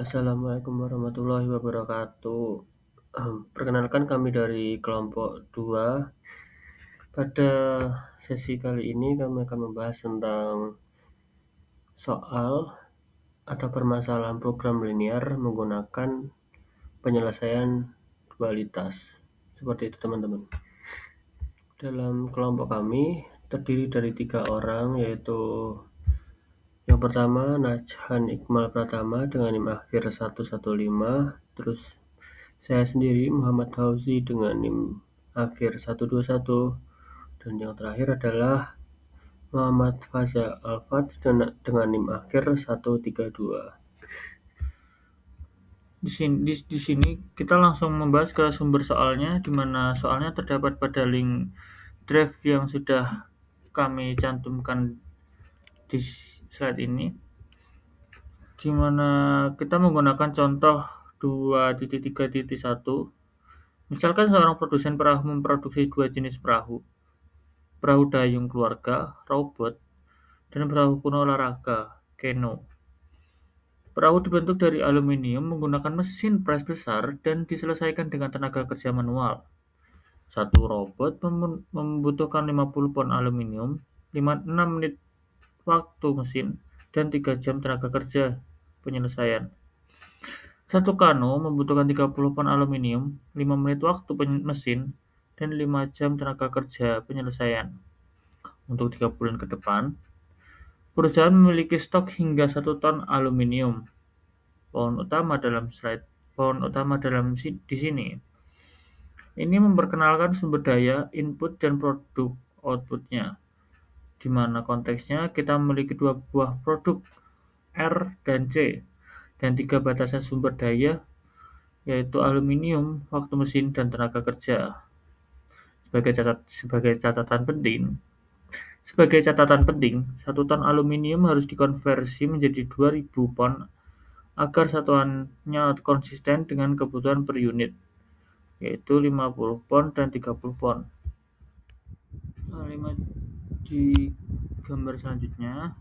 Assalamualaikum warahmatullahi wabarakatuh. Perkenalkan kami dari kelompok 2. Pada sesi kali ini kami akan membahas tentang soal atau permasalahan program linear menggunakan penyelesaian dualitas. Seperti itu teman-teman. Dalam kelompok kami terdiri dari 3 orang, yaitu yang pertama Najhan Iqmal Pratama dengan NIM akhir 115, terus saya sendiri Muhammad Fauzi dengan NIM akhir 121, dan yang terakhir adalah Muhammad Faza Alfat dengan NIM akhir 132. Di sini kita langsung membahas ke sumber soalnya, di mana soalnya terdapat pada link drive yang sudah kami cantumkan di slide ini, di mana kita menggunakan contoh 2.3.1. Misalkan seorang produsen perahu memproduksi dua jenis perahu, perahu dayung keluarga, rowboat, dan perahu kuno olahraga, keno. Perahu dibentuk dari aluminium menggunakan mesin pres besar dan diselesaikan dengan tenaga kerja manual. Satu robot membutuhkan 50 pon aluminium, 6 menit waktu mesin, dan 3 jam tenaga kerja penyelesaian. Satu kano membutuhkan 30 pon aluminium, 5 menit waktu mesin, dan 5 jam tenaga kerja penyelesaian. Untuk 3 bulan ke depan, perusahaan memiliki stok hingga 1 ton aluminium. Pohon utama dalam di sini. Ini memperkenalkan sumber daya, input, dan produk outputnya, di mana konteksnya kita memiliki dua buah produk R dan C, dan 3 batasan sumber daya, yaitu aluminium, waktu mesin, dan tenaga kerja. Sebagai catatan penting, 1 ton aluminium harus dikonversi menjadi 2000 pon agar satuannya konsisten dengan kebutuhan per unit, yaitu 50 pon dan 30 pon. Di gambar selanjutnya,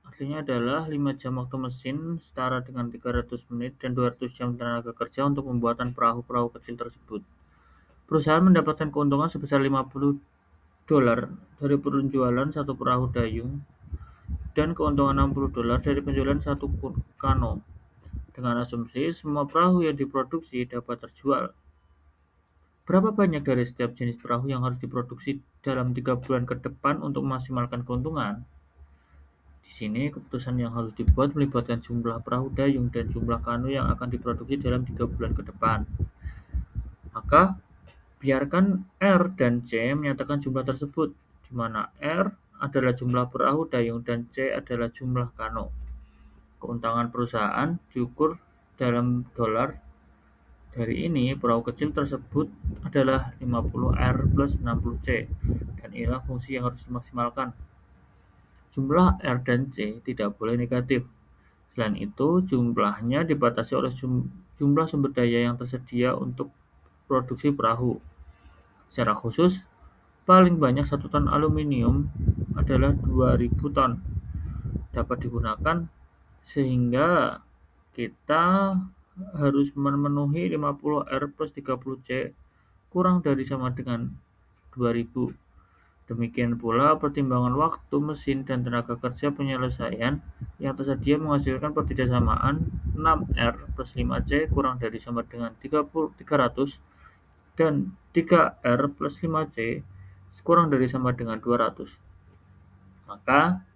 artinya adalah 5 jam waktu mesin setara dengan 300 menit dan 200 jam tenaga kerja untuk pembuatan perahu-perahu kecil tersebut. Perusahaan mendapatkan keuntungan sebesar 50 dolar dari penjualan satu perahu dayung dan keuntungan 60 dolar dari penjualan satu kano, dengan asumsi semua perahu yang diproduksi dapat terjual. Berapa banyak dari setiap jenis perahu yang harus diproduksi dalam 3 bulan ke depan untuk memaksimalkan keuntungan? Di sini, keputusan yang harus dibuat melibatkan jumlah perahu dayung dan jumlah kano yang akan diproduksi dalam 3 bulan ke depan. Maka, biarkan R dan C menyatakan jumlah tersebut, di mana R adalah jumlah perahu dayung dan C adalah jumlah kano. Keuntungan perusahaan diukur dalam dolar. Dari ini, perahu kecil tersebut adalah 50 R plus 60 C, dan inilah fungsi yang harus dimaksimalkan. Jumlah R dan C tidak boleh negatif. Selain itu, jumlahnya dibatasi oleh jumlah sumber daya yang tersedia untuk produksi perahu. Secara khusus, paling banyak 1 ton aluminium adalah 2000 ton dapat digunakan, sehingga kita harus memenuhi 50 R plus 30 C kurang dari sama dengan 2000. Demikian pula pertimbangan waktu, mesin, dan tenaga kerja penyelesaian yang tersedia menghasilkan pertidaksamaan 6R plus 5C kurang dari sama dengan 300 dan 3R plus 5C kurang dari sama dengan 200. Maka,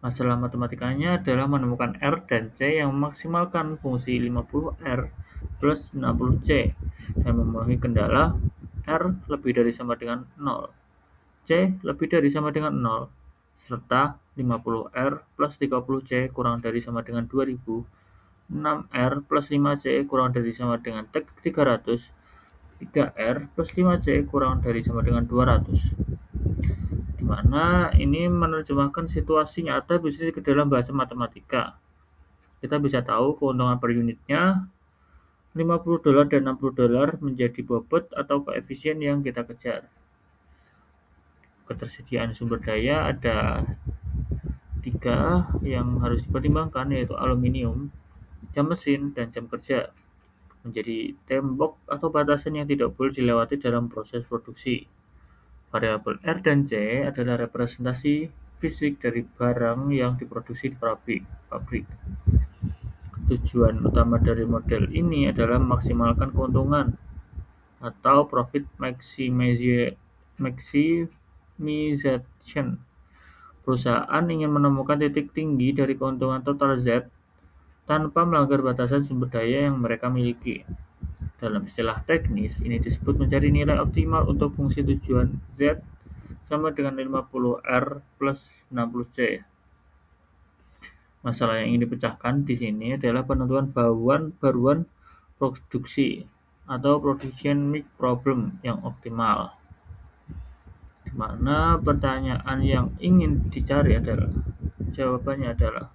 masalah matematikanya adalah menemukan R dan C yang memaksimalkan fungsi 50R plus 60C dan memenuhi kendala R lebih dari sama dengan 0. C lebih dari sama dengan 0, serta 50R plus 30C kurang dari sama dengan 2000, 6R plus 5C kurang dari sama dengan 300, 3R plus 5C kurang dari sama dengan 200. Di mana ini menerjemahkan situasi nyata bisa ke dalam bahasa matematika. Kita bisa tahu keuntungan per unitnya 50 dolar dan 60 dolar menjadi bobot atau koefisien yang kita kejar. Ketersediaan sumber daya ada 3 yang harus dipertimbangkan, yaitu aluminium, jam mesin, dan jam kerja menjadi tembok atau batasan yang tidak boleh dilewati dalam proses produksi. Variabel R dan C adalah representasi fisik dari barang yang diproduksi di pabrik. Tujuan utama dari model ini adalah memaksimalkan keuntungan atau profit maximization. Perusahaan ingin menemukan titik tinggi dari keuntungan total Z tanpa melanggar batasan sumber daya yang mereka miliki. Dalam istilah teknis, ini disebut mencari nilai optimal untuk fungsi tujuan Z sama dengan 50R plus 60C. Masalah yang ingin dipecahkan di sini adalah penentuan baruan produksi atau production mix problem yang optimal. Di mana pertanyaan yang ingin dicari adalah jawabannya adalah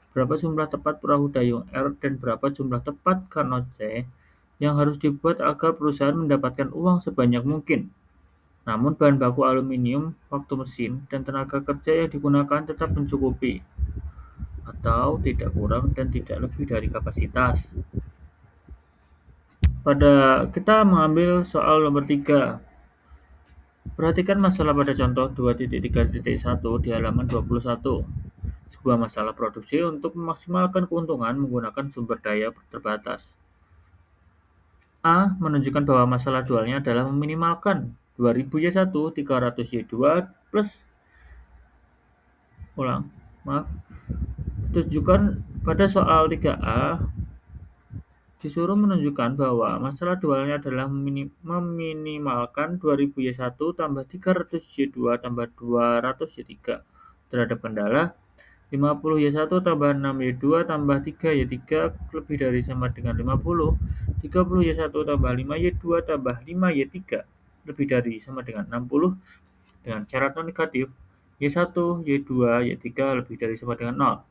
berapa jumlah tepat perahu dayung R dan berapa jumlah tepat kano C yang harus dibuat agar perusahaan mendapatkan uang sebanyak mungkin. Namun bahan baku aluminium, waktu mesin, dan tenaga kerja yang digunakan tetap mencukupi atau tidak kurang dan tidak lebih dari kapasitas. Kita mengambil soal nomor 3. Perhatikan masalah pada contoh 2.3.1 di halaman 21. Sebuah masalah produksi untuk memaksimalkan keuntungan menggunakan sumber daya terbatas. A menunjukkan bahwa masalah dualnya adalah meminimalkan 2000Y1 300Y2 plus tunjukkan pada soal 3A disuruh menunjukkan bahwa masalah dualnya adalah meminimalkan 2000Y1 tambah 300Y2 tambah 200Y3 terhadap kendala 50Y1 tambah 6Y2 tambah 3Y3 lebih dari sama dengan 50, 30Y1 tambah 5Y2 tambah 5Y3 lebih dari sama dengan 60 dengan syarat non negatif Y1, Y2, Y3 lebih dari sama dengan 0.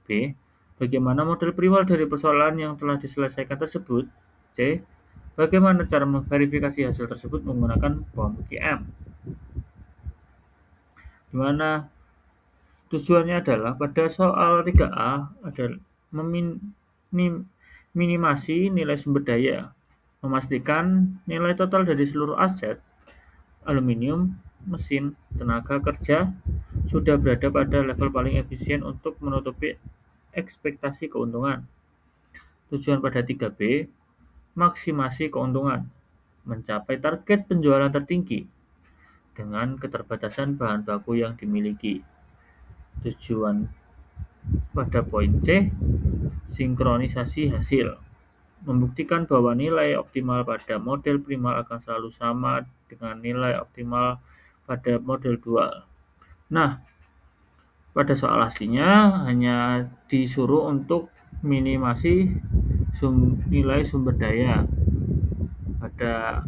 B. Bagaimana model primal dari persoalan yang telah diselesaikan tersebut? C. Bagaimana cara memverifikasi hasil tersebut menggunakan bom QM? Di mana tujuannya adalah pada soal 3A adalah meminimasi nilai sumber daya, memastikan nilai total dari seluruh aset, aluminium, mesin, tenaga kerja, sudah berada pada level paling efisien untuk menutupi ekspektasi keuntungan. Tujuan pada 3B, maksimasi keuntungan, mencapai target penjualan tertinggi dengan keterbatasan bahan baku yang dimiliki. Tujuan pada poin C, sinkronisasi hasil, membuktikan bahwa nilai optimal pada model primal akan selalu sama dengan nilai optimal pada model dual. Nah, pada soal aslinya hanya disuruh untuk minimasi nilai sumber daya. Pada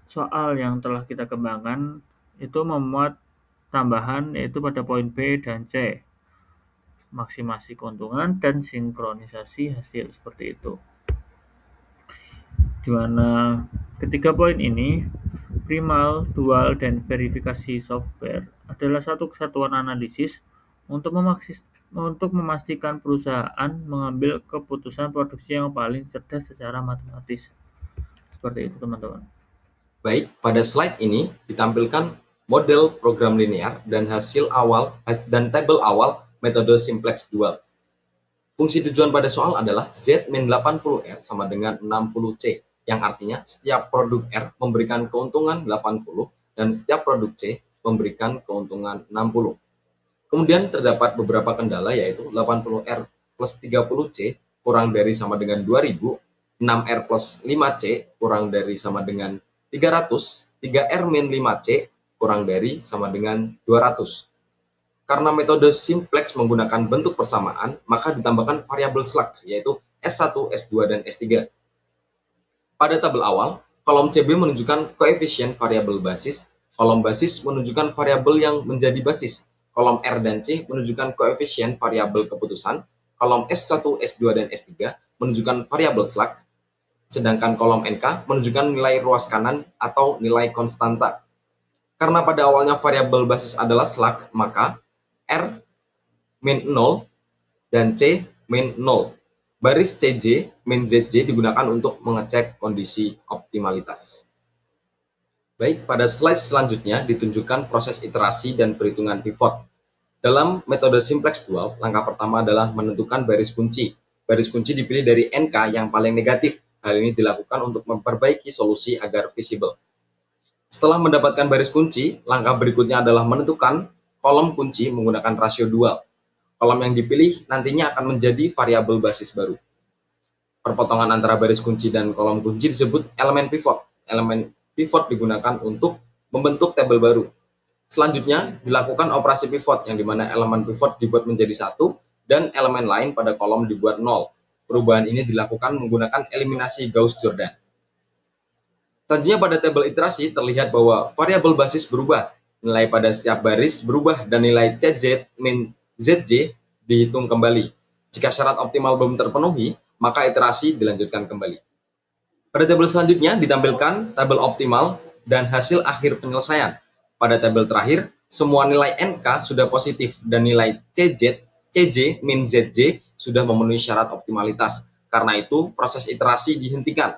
soal yang telah kita kembangkan itu memuat tambahan yaitu pada poin B dan C, maksimasi keuntungan dan sinkronisasi hasil seperti itu. Di mana ketiga poin ini, primal, dual, dan verifikasi software adalah satu kesatuan analisis untuk memastikan perusahaan mengambil keputusan produksi yang paling cerdas secara matematis. Seperti itu, teman-teman. Baik, pada slide ini ditampilkan model program linear dan hasil awal dan tabel awal metode simplex dual. Fungsi tujuan pada soal adalah Z min 80R sama dengan 60C, yang artinya setiap produk R memberikan keuntungan 80 dan setiap produk C memberikan keuntungan 60. Kemudian terdapat beberapa kendala yaitu 80R plus 30C kurang dari sama dengan 2000, 6R plus 5C kurang dari sama dengan 300, 3R min 5C kurang dari sama dengan 200. Karena metode simplex menggunakan bentuk persamaan, maka ditambahkan variabel slug, yaitu S1, S2, dan S3. Pada tabel awal, kolom CB menunjukkan koefisien variabel basis, kolom basis menunjukkan variabel yang menjadi basis, kolom R dan C menunjukkan koefisien variabel keputusan, kolom S1, S2, dan S3 menunjukkan variabel slug, sedangkan kolom NK menunjukkan nilai ruas kanan atau nilai konstanta. Karena pada awalnya variabel basis adalah slug, maka R min 0 dan C min 0. Baris CJ min ZJ digunakan untuk mengecek kondisi optimalitas. Baik, pada slide selanjutnya ditunjukkan proses iterasi dan perhitungan pivot. Dalam metode simplex dual, langkah pertama adalah menentukan baris kunci. Baris kunci dipilih dari NK yang paling negatif. Hal ini dilakukan untuk memperbaiki solusi agar visible. Setelah mendapatkan baris kunci, langkah berikutnya adalah menentukan kolom kunci menggunakan rasio dual. Kolom yang dipilih nantinya akan menjadi variabel basis baru. Perpotongan antara baris kunci dan kolom kunci disebut elemen pivot. Elemen pivot digunakan untuk membentuk tabel baru. Selanjutnya, dilakukan operasi pivot, yang dimana elemen pivot dibuat menjadi 1 dan elemen lain pada kolom dibuat 0. Perubahan ini dilakukan menggunakan eliminasi Gauss-Jordan. Selanjutnya pada tabel iterasi terlihat bahwa variabel basis berubah, nilai pada setiap baris berubah, dan nilai CZ min ZJ dihitung kembali. Jika syarat optimal belum terpenuhi, maka iterasi dilanjutkan kembali. Pada tabel selanjutnya ditampilkan tabel optimal dan hasil akhir penyelesaian. Pada tabel terakhir, semua nilai NK sudah positif dan nilai CJ min ZJ sudah memenuhi syarat optimalitas. Karena itu, proses iterasi dihentikan.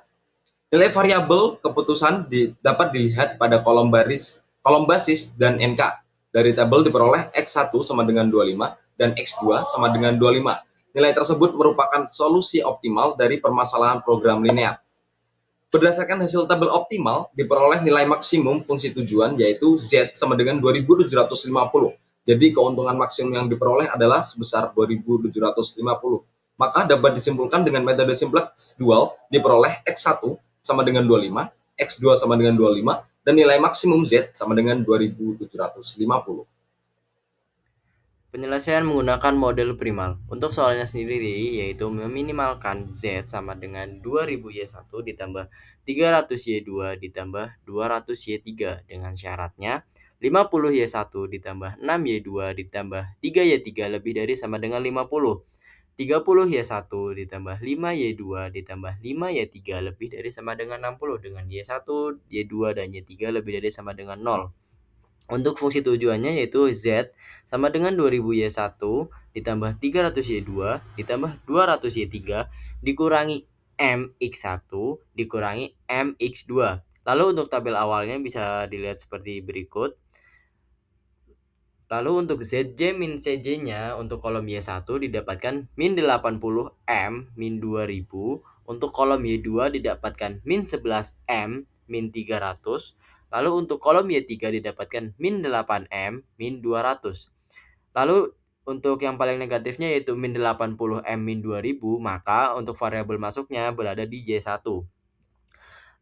Nilai variabel keputusan dapat dilihat pada kolom basis dan NK. Dari tabel diperoleh X1 sama dengan 25 dan X2 sama dengan 25. Nilai tersebut merupakan solusi optimal dari permasalahan program linear. Berdasarkan hasil tabel optimal, diperoleh nilai maksimum fungsi tujuan yaitu Z sama dengan 2750. Jadi keuntungan maksimum yang diperoleh adalah sebesar 2750. Maka dapat disimpulkan dengan metode simplex dual diperoleh X1 sama dengan 25, X2 sama dengan 25, dan nilai maksimum Z sama dengan 2750. Penyelesaian menggunakan model primal. Untuk soalnya sendiri yaitu meminimalkan Z sama dengan 2000Y1 ditambah 300Y2 ditambah 200Y3 dengan syaratnya 50Y1 ditambah 6Y2 ditambah 3Y3 lebih dari sama dengan 50. 30Y1 ditambah 5Y2 ditambah 5Y3 lebih dari sama dengan 60 dengan Y1, Y2, dan Y3 lebih dari sama dengan 0. Untuk fungsi tujuannya yaitu Z sama dengan 2000Y1 ditambah 300Y2 ditambah 200Y3 dikurangi MX1 dikurangi MX2. Lalu untuk tabel awalnya bisa dilihat seperti berikut. Lalu untuk ZJ min CJ-nya untuk kolom Y1 didapatkan min 80 M min 2000, untuk kolom Y2 didapatkan min 11 M min 300, lalu untuk kolom Y3 didapatkan min 8 M min 200. Lalu untuk yang paling negatifnya yaitu min 80 M min 2000, maka untuk variabel masuknya berada di Y1.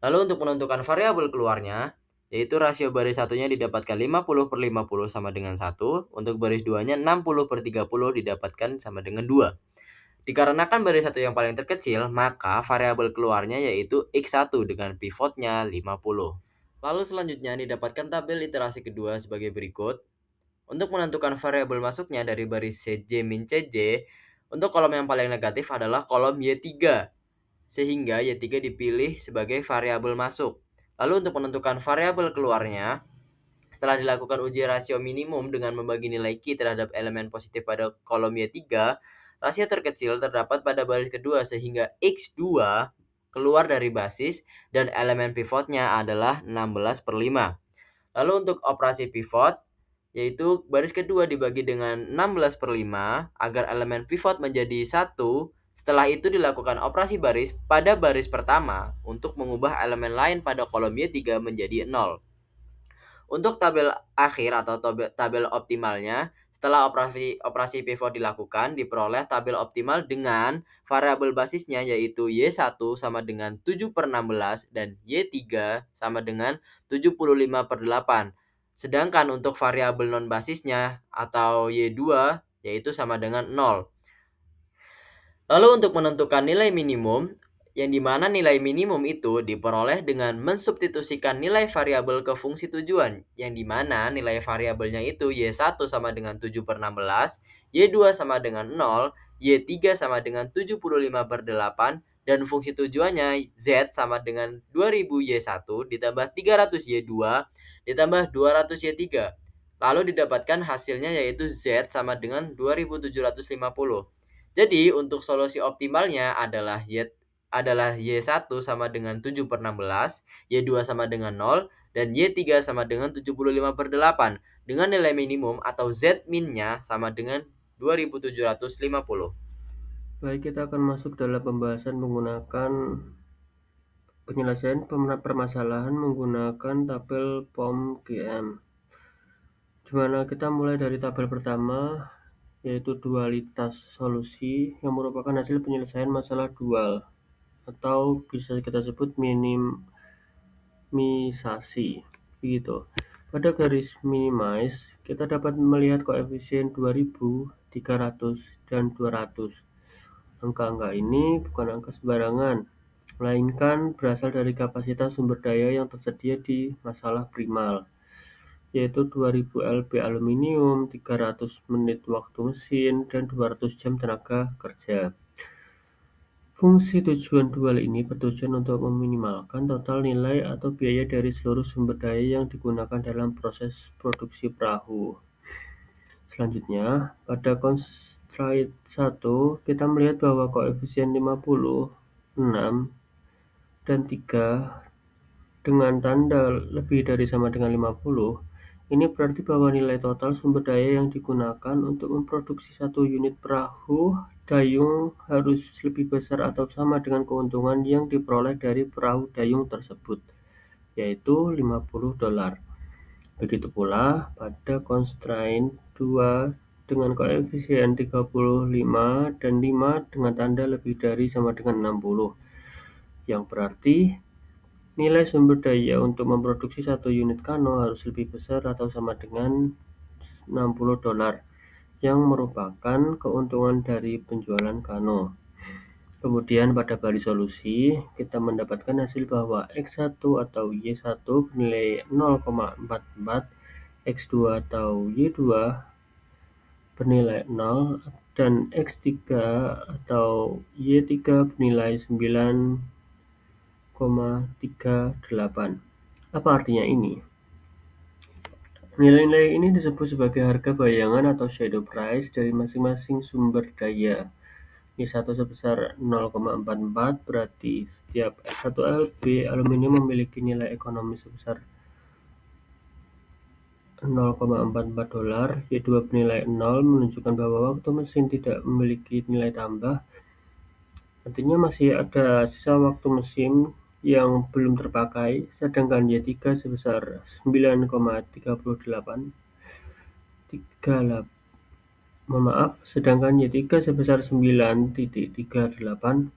Lalu untuk menentukan variabel keluarnya, yaitu rasio baris satunya didapatkan 50/50 sama dengan 1, untuk baris 2-nya 60/30 didapatkan sama dengan 2. Dikarenakan baris satu yang paling terkecil, maka variabel keluarnya yaitu X1 dengan pivotnya 50. Lalu selanjutnya didapatkan tabel iterasi kedua sebagai berikut. Untuk menentukan variabel masuknya dari baris CJ min CJ, untuk kolom yang paling negatif adalah kolom Y3, sehingga Y3 dipilih sebagai variabel masuk. Lalu untuk menentukan variabel keluarnya, setelah dilakukan uji rasio minimum dengan membagi nilai Q terhadap elemen positif pada kolom Y3, rasio terkecil terdapat pada baris kedua sehingga X2 keluar dari basis dan elemen pivotnya adalah 16/5. Lalu untuk operasi pivot, yaitu baris kedua dibagi dengan 16/5 agar elemen pivot menjadi 1. Setelah itu dilakukan operasi baris pada baris pertama untuk mengubah elemen lain pada kolom Y3 menjadi 0. Untuk tabel akhir atau tabel optimalnya, setelah operasi pivot dilakukan, diperoleh tabel optimal dengan variabel basisnya yaitu Y1 sama dengan 7/16 dan Y3 sama dengan 75/8. Sedangkan untuk variabel non basisnya atau Y2 yaitu sama dengan 0. Lalu untuk menentukan nilai minimum, yang dimana nilai minimum itu diperoleh dengan mensubstitusikan nilai variabel ke fungsi tujuan, yang dimana nilai variabelnya itu Y1 sama dengan 7/16, Y2 sama dengan 0, Y3 sama dengan 75/8, dan fungsi tujuannya Z sama dengan 2000Y1 ditambah 300Y2 ditambah 200Y3. Lalu didapatkan hasilnya yaitu Z sama dengan 2750. Jadi untuk solusi optimalnya adalah Y1 sama dengan 7/16, Y2 sama dengan 0, dan Y3 sama dengan 75/8 dengan nilai minimum atau Z min-nya sama dengan 2750. Baik, kita akan masuk dalam pembahasan menggunakan penyelesaian permasalahan menggunakan tabel POM-GM. Di mana kita mulai dari tabel pertama, yaitu dualitas solusi yang merupakan hasil penyelesaian masalah dual atau bisa kita sebut minimisasi begitu. Pada garis minimize, kita dapat melihat koefisien 2000, 300, dan 200. Angka-angka ini bukan angka sembarangan, melainkan berasal dari kapasitas sumber daya yang tersedia di masalah primal, yaitu 2000 lb aluminium, 300 menit waktu mesin, dan 200 jam tenaga kerja. Fungsi tujuan dual ini bertujuan untuk meminimalkan total nilai atau biaya dari seluruh sumber daya yang digunakan dalam proses produksi perahu. Selanjutnya, pada constraint 1, kita melihat bahwa koefisien 50, 6, dan 3 dengan tanda lebih dari sama dengan 50, ini berarti bahwa nilai total sumber daya yang digunakan untuk memproduksi satu unit perahu dayung harus lebih besar atau sama dengan keuntungan yang diperoleh dari perahu dayung tersebut, yaitu $50. Begitu pula pada constraint 2 dengan koefisien 35 dan 5 dengan tanda lebih dari sama dengan 60, yang berarti nilai sumber daya untuk memproduksi satu unit kano harus lebih besar atau sama dengan $60, yang merupakan keuntungan dari penjualan kano. Kemudian pada baris solusi, kita mendapatkan hasil bahwa X1 atau Y1 bernilai 0,44, X2 atau Y2 bernilai 0, dan X3 atau Y3 bernilai 9,38. Apa artinya ini? Nilai-nilai ini disebut sebagai harga bayangan atau shadow price dari masing-masing sumber daya. Y1 sebesar 0,44 berarti setiap 1 lb aluminium memiliki nilai ekonomi sebesar $0,44, Y2 bernilai 0 menunjukkan bahwa waktu mesin tidak memiliki nilai tambah, artinya masih ada sisa waktu mesin yang belum terpakai, sedangkan Y3 sebesar 9,38, sedangkan Y3 sebesar 9,38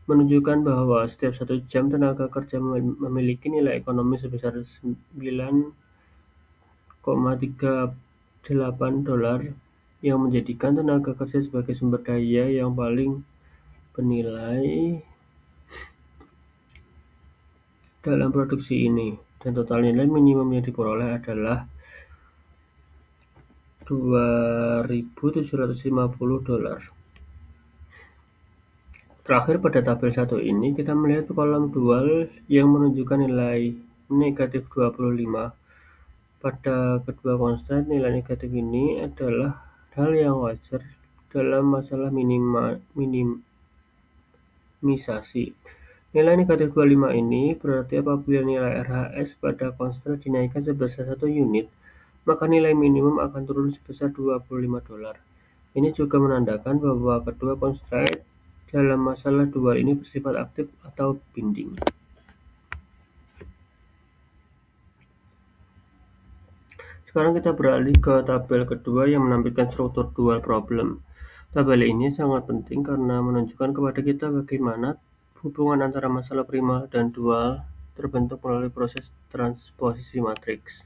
menunjukkan bahwa setiap 1 jam tenaga kerja memiliki nilai ekonomi sebesar $9,38, yang menjadikan tenaga kerja sebagai sumber daya yang paling bernilai dalam produksi ini, dan total nilai minimum yang diperoleh adalah $2.750. Terakhir, pada tabel 1 ini kita melihat kolom dual yang menunjukkan nilai negatif 25. Pada kedua konstan, nilai negatif ini adalah hal yang wajar dalam masalah minimisasi. Nilai negatif 25 ini berarti apabila nilai RHS pada konstan dinaikkan sebesar 1 unit, maka nilai minimum akan turun sebesar $25. Ini juga menandakan bahwa kedua constraint dalam masalah dual ini bersifat aktif atau binding. Sekarang kita beralih ke tabel kedua yang menampilkan struktur dual problem. Tabel ini sangat penting karena menunjukkan kepada kita bagaimana hubungan antara masalah primal dan dual terbentuk melalui proses transposisi matriks.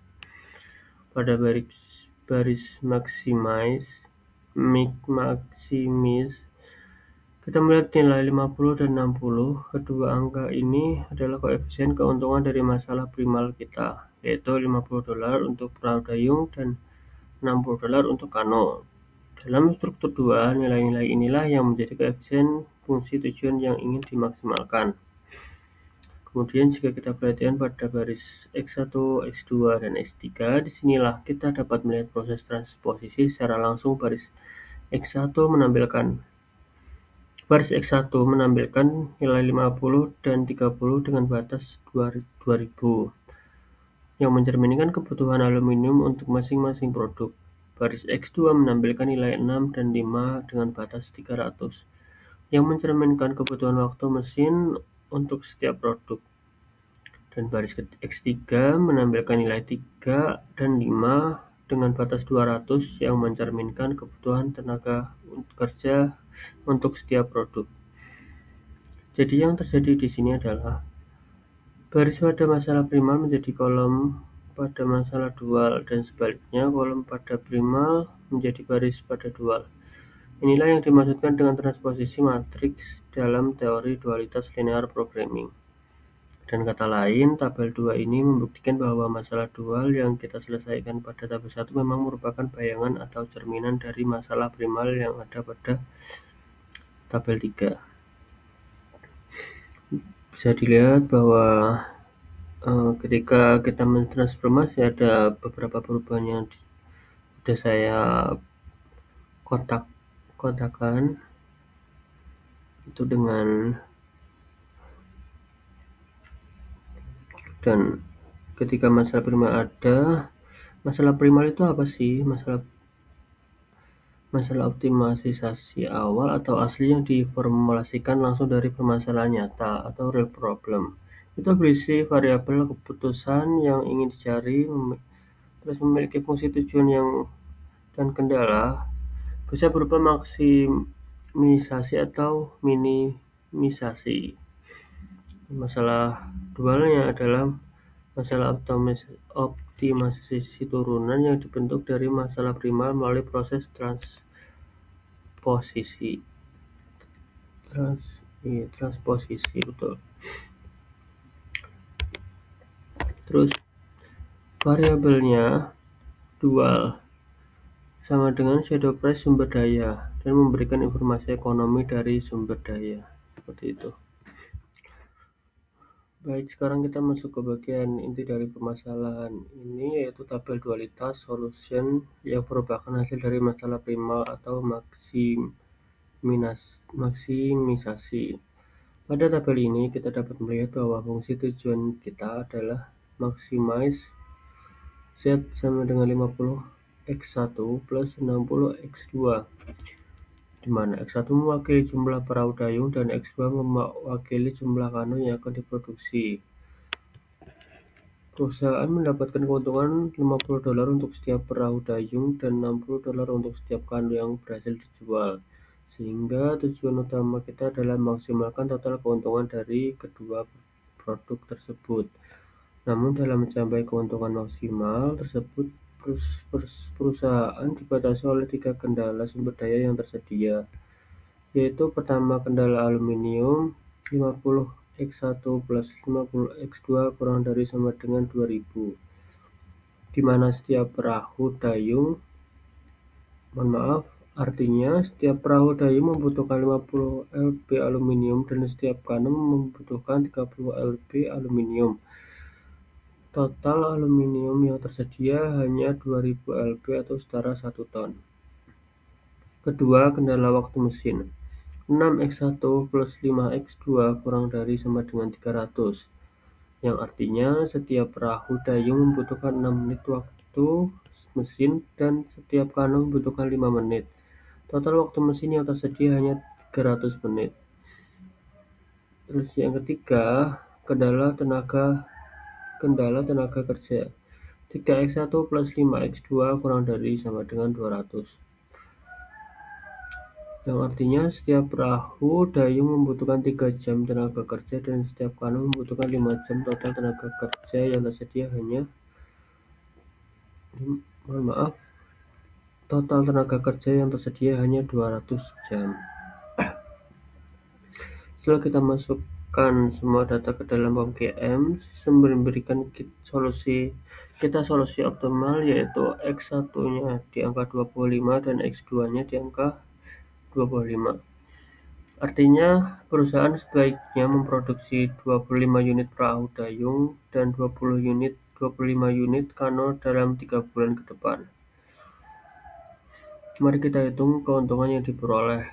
Pada baris maximise, kita melihat nilai 50 dan 60. Kedua angka ini adalah koefisien keuntungan dari masalah primal kita, yaitu $50 untuk perahu dayung dan $60 untuk kano. Dalam struktur dua, nilai-nilai inilah yang menjadi koefisien fungsi tujuan yang ingin dimaksimalkan. Kemudian jika kita perhatikan pada baris X1, X2, dan X3, disinilah kita dapat melihat proses transposisi secara langsung. Baris X1 menampilkan Baris X1 menampilkan nilai 50 dan 30 dengan batas 2000 yang mencerminkan kebutuhan aluminium untuk masing-masing produk. Baris X2 menampilkan nilai 6 dan 5 dengan batas 300 yang mencerminkan kebutuhan waktu mesin untuk setiap produk. Dan baris X3 menampilkan nilai 3 dan 5 dengan batas 200 yang mencerminkan kebutuhan tenaga kerja untuk setiap produk. Jadi yang terjadi di sini adalah baris pada masalah primal menjadi kolom pada masalah dual dan sebaliknya kolom pada primal menjadi baris pada dual. Inilah yang dimaksudkan dengan transposisi matriks dalam teori dualitas linear programming. Dan kata lain, tabel 2 ini membuktikan bahwa masalah dual yang kita selesaikan pada tabel 1 memang merupakan bayangan atau cerminan dari masalah primal yang ada pada tabel 3. Bisa dilihat bahwa ketika kita mentransformasi ada beberapa perubahan yang sudah saya kotakkan itu dengan dan ketika masalah primal ada, masalah primal itu apa sih? Masalah optimalisasi awal atau asli yang diformulasikan langsung dari permasalahan nyata atau real problem. Itu berisi variabel keputusan yang ingin dicari, terus memiliki fungsi tujuan yang dan kendala, bisa berupa maksimisasi atau minimisasi. Masalah dualnya adalah masalah optimalisasi turunan yang dibentuk dari masalah primal melalui proses transposisi. Transposisi betul. Terus variabelnya dual sama dengan shadow price sumber daya dan memberikan informasi ekonomi dari sumber daya. Seperti itu. Baik, sekarang kita masuk ke bagian inti dari permasalahan ini, yaitu tabel dualitas solution yang merupakan hasil dari masalah primal atau maksimisasi. Pada tabel ini, kita dapat melihat bahwa fungsi tujuan kita adalah maximize Z sama dengan 50 X1 plus 60 X2, di mana X1 mewakili jumlah perahu dayung dan X2 mewakili jumlah kano yang akan diproduksi. Perusahaan mendapatkan keuntungan $50 untuk setiap perahu dayung dan $60 untuk setiap kano yang berhasil dijual. Sehingga tujuan utama kita adalah memaksimalkan total keuntungan dari kedua produk tersebut. Namun dalam mencapai keuntungan maksimal tersebut, perusahaan dibatasi oleh 3 kendala sumber daya yang tersedia, yaitu pertama kendala aluminium 50 X1 plus 50 X2 kurang dari sama dengan 2000, di mana setiap perahu dayung artinya setiap perahu dayung membutuhkan 50 lb aluminium dan setiap kano membutuhkan 30 lb aluminium. Total aluminium yang tersedia hanya 2000 lb atau setara 1 ton. Kedua, kendala waktu mesin. 6x1 plus 5x2 kurang dari sama dengan 300, yang artinya setiap perahu dayung membutuhkan 6 menit waktu mesin dan setiap kano membutuhkan 5 menit. Total waktu mesin yang tersedia hanya 300 menit. Terus yang ketiga, kendala tenaga kerja. 3x1 plus 5x2 kurang dari sama dengan 200. Yang artinya setiap perahu dayung membutuhkan 3 jam tenaga kerja dan setiap kano membutuhkan 5 jam. Total tenaga kerja yang tersedia hanya total tenaga kerja yang tersedia hanya 200 jam. Setelah kita masukkan semua data ke dalam form GM, sistem memberikan solusi optimal, yaitu X1-nya di angka 25 dan X2-nya di angka 25. Artinya, perusahaan sebaiknya memproduksi 25 unit perahu dayung dan 25 unit kano dalam 3 bulan ke depan. Mari kita hitung keuntungan yang diperoleh.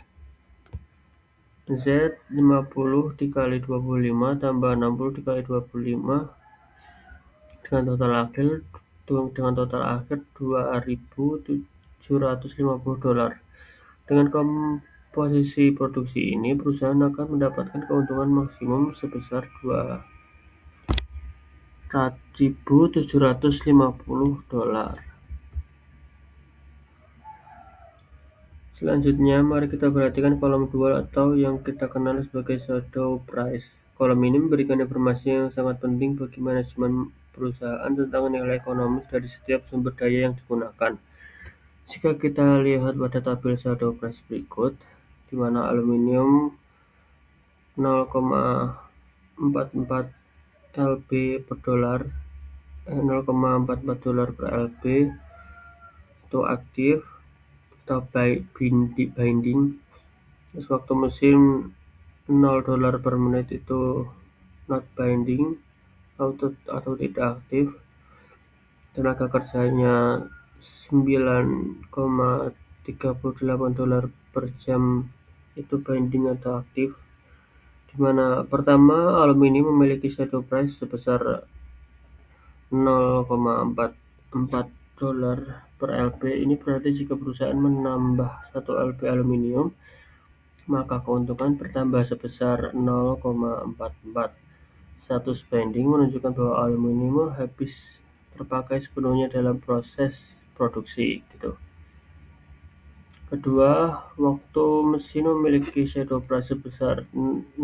Z 50 dikali 25 tambah 60 dikali 25 dengan total akhir $2.750. Dengan komposisi produksi ini, perusahaan akan mendapatkan keuntungan maksimum sebesar $4.750. Selanjutnya, mari kita perhatikan kolom 2 atau yang kita kenal sebagai shadow price. Kolom ini memberikan informasi yang sangat penting bagi manajemen perusahaan tentang nilai ekonomis dari setiap sumber daya yang digunakan. Jika kita lihat pada tabel shadow price berikut, di mana aluminium 0,44 lb per dolar, 0,44 dolar per lb itu aktif atau binding. Terus waktu mesin 0 dolar per menit itu not binding atau tidak aktif. Tenaga kerjanya 9,38 dolar per jam itu binding atau aktif. Dimana pertama, aluminium memiliki shadow price sebesar 0,44 dolar per lb. Ini berarti jika perusahaan menambah 1 lb aluminium, maka keuntungan bertambah sebesar 0,44. Status binding menunjukkan bahwa aluminium habis terpakai sepenuhnya dalam proses produksi. Gitu. Kedua, waktu mesin memiliki shadow price sebesar 0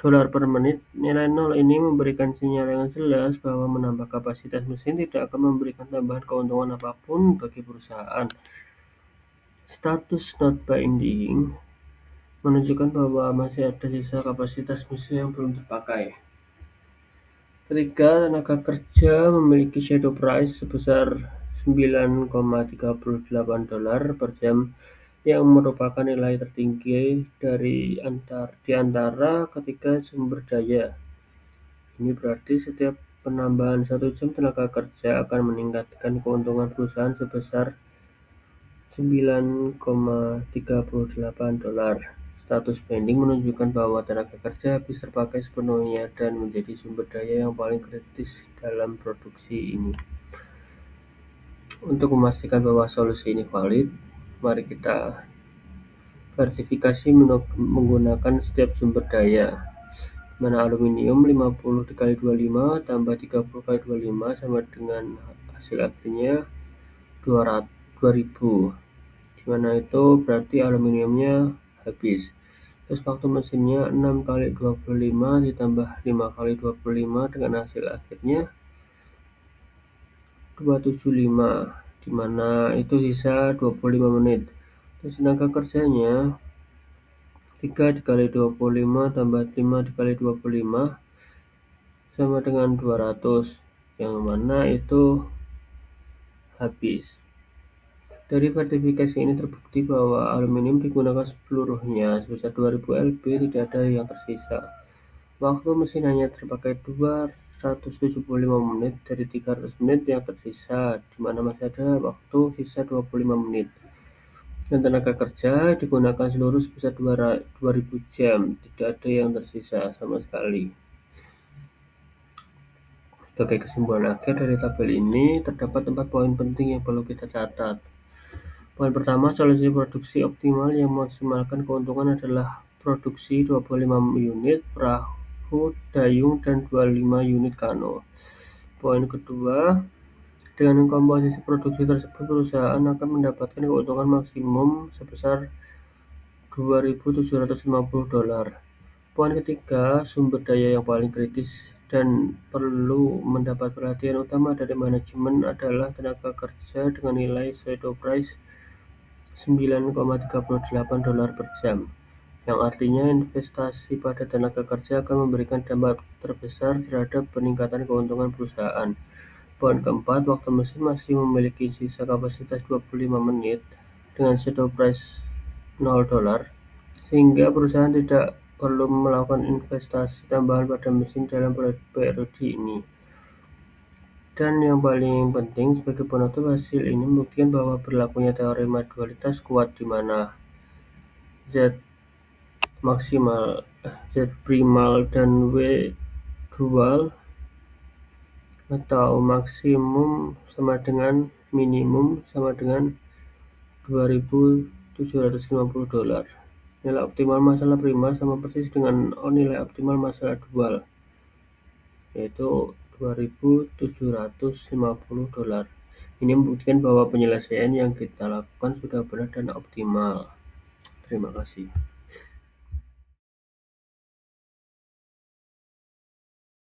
dolar per menit, nilai 0 ini memberikan sinyal yang jelas bahwa menambah kapasitas mesin tidak akan memberikan tambahan keuntungan apapun bagi perusahaan. Status not binding menunjukkan bahwa masih ada sisa kapasitas mesin yang belum terpakai. Ketiga, tenaga kerja memiliki shadow price sebesar 9,38 dolar per jam yang merupakan nilai tertinggi di antara ketiga sumber daya. Ini berarti setiap penambahan 1 jam tenaga kerja akan meningkatkan keuntungan perusahaan sebesar 9,38 dolar. Status binding menunjukkan bahwa tenaga kerja habis terpakai sepenuhnya dan menjadi sumber daya yang paling kritis dalam produksi ini. Untuk memastikan bahwa solusi ini valid, mari kita verifikasi menggunakan setiap sumber daya. Mana aluminium 50 dikali 25 tambah 30 kali 25 sama dengan hasil akhirnya 2000. Dimana itu berarti aluminiumnya habis. Terus waktu mesinnya 6 kali 25 ditambah 5 kali 25 dengan hasil akhirnya 275, dimana itu sisa 25 menit. Terus tenaga kerjanya 3 dikali 25 tambah 5 dikali 25 sama dengan 200, yang mana itu habis. Dari verifikasi ini terbukti bahwa aluminium digunakan seluruhnya sebesar 2000 lb, tidak ada yang tersisa. Waktu mesin hanya terpakai 275 menit dari 300 menit yang tersisa, di mana masih ada waktu sisa 25 menit. Dan tenaga kerja digunakan seluruh sebesar 2000 jam, tidak ada yang tersisa sama sekali. Sebagai kesimpulan akhir dari tabel ini, terdapat 4 poin penting yang perlu kita catat. Poin pertama, solusi produksi optimal yang memaksimalkan keuntungan adalah produksi 25 unit perahu dayung dan 25 unit kano. Poin kedua, dengan komposisi produksi tersebut, perusahaan akan mendapatkan keuntungan maksimum sebesar $2.750. Poin ketiga, sumber daya yang paling kritis dan perlu mendapat perhatian utama dari manajemen adalah tenaga kerja dengan nilai shadow price 9,38 dolar per jam, yang artinya investasi pada tenaga kerja akan memberikan dampak terbesar terhadap peningkatan keuntungan perusahaan. Poin keempat, waktu mesin masih memiliki sisa kapasitas 25 menit dengan shadow price 0 dolar, sehingga perusahaan tidak perlu melakukan investasi tambahan pada mesin dalam periode ini. Dan yang paling penting sebagai penutup, hasil ini membuktikan bahwa berlakunya teorema dualitas kuat di mana Z maksimal Z primal dan W dual, atau maksimum sama dengan minimum sama dengan $2.750. Nilai optimal masalah primal sama persis dengan nilai optimal masalah dual, yaitu $2.750. Ini membuktikan bahwa penyelesaian yang kita lakukan sudah benar dan optimal. Terima kasih.